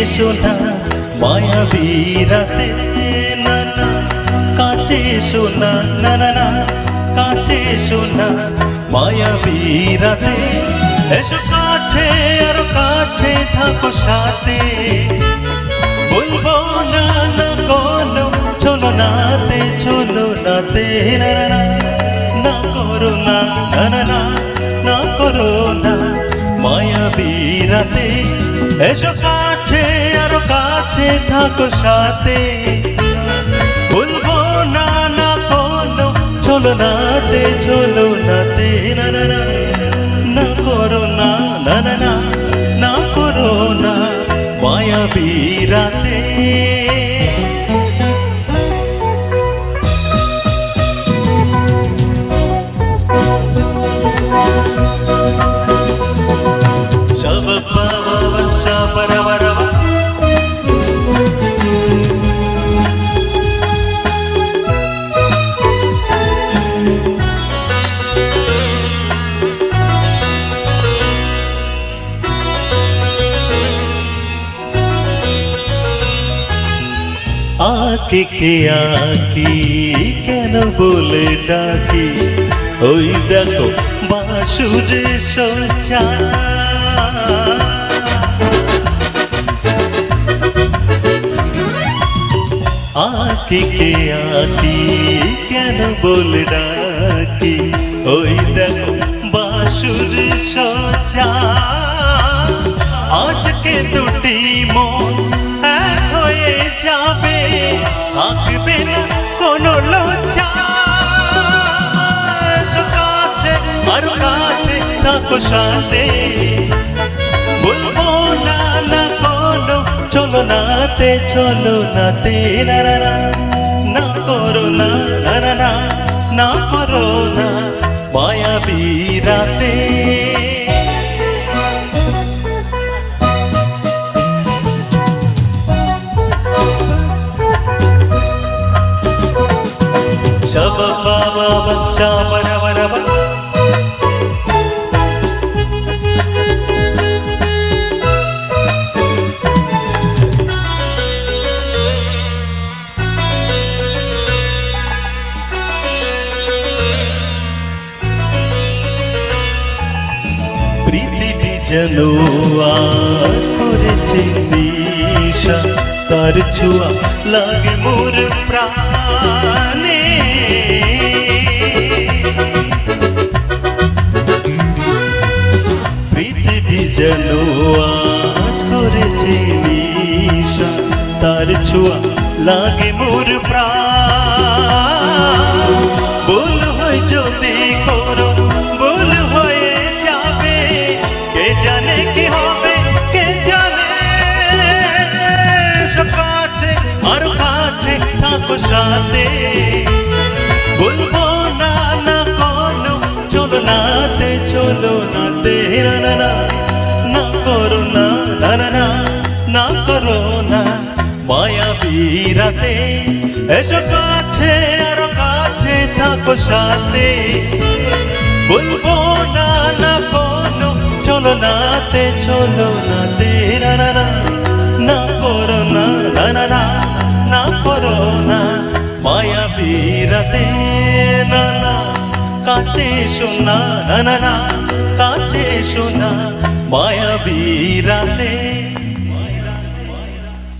এসো না মায়াবী রাতে, না না কাছে এসো না, না না না কাছে এসো না মায়াবী রাতে। এসো কাছে আরো কাছে থাকো সাথে, বলবো না না কোনো চলো নাতে, চলো নাতে, না না না করো না, না না না না করো না মায়াবী রাতে। এসো কাছে আরো কাছে থাকো সাথে, বলবো না না কোনো চলো নাতে, চলো নাতে, না না না না করো না, না না না না করো না মায়াবী রাতে। আঁকি কে আঁকি কেন বলে ডাকি, ওই দেখো বাঁশুরে সোচা। আঁকি কে আঁকি কেন বলে ডাকি, ওই দেখো বাঁশুরে সোচা। আজকে দুটি মন এক হয়ে যাবে, থাকবে না কোনো লজ্জা। কাছে আর কাছে থাকো সাথে, বলবো না না কোনো চলো নাতে, চলো নাতে, না না না না করো না, না না না না করো না মায়াবী রাতে। পৃথিবী যেন আজ করেছে নিশা, তার ছোঁয়া লাগে মোর প্রাণে। পৃথিবী যেন আজ করেছে নিশা, তার ছোঁয়া লাগে মোর প্রাণ। ভুল হয় যদি করো, ভুল হয়ে যাবে, কে জানে কি হবে, কে জানে। কাছে আর কাছে থাকো সাথে, বলবো না না কোনো চলো নাতে, চলো নাতে, না না না না করো না, না না না না করো না মায়াবী রাতে। এসো কাছে আর কাছে থাকো সাথে, বলবো না না কোনো চলো নাতে, চলো নাতে, না না না না করো না, না না না না করো না মায়াবী রাতে। না না কাছে শোনা, না না না কাছে শোনা মায়াবী রাতে।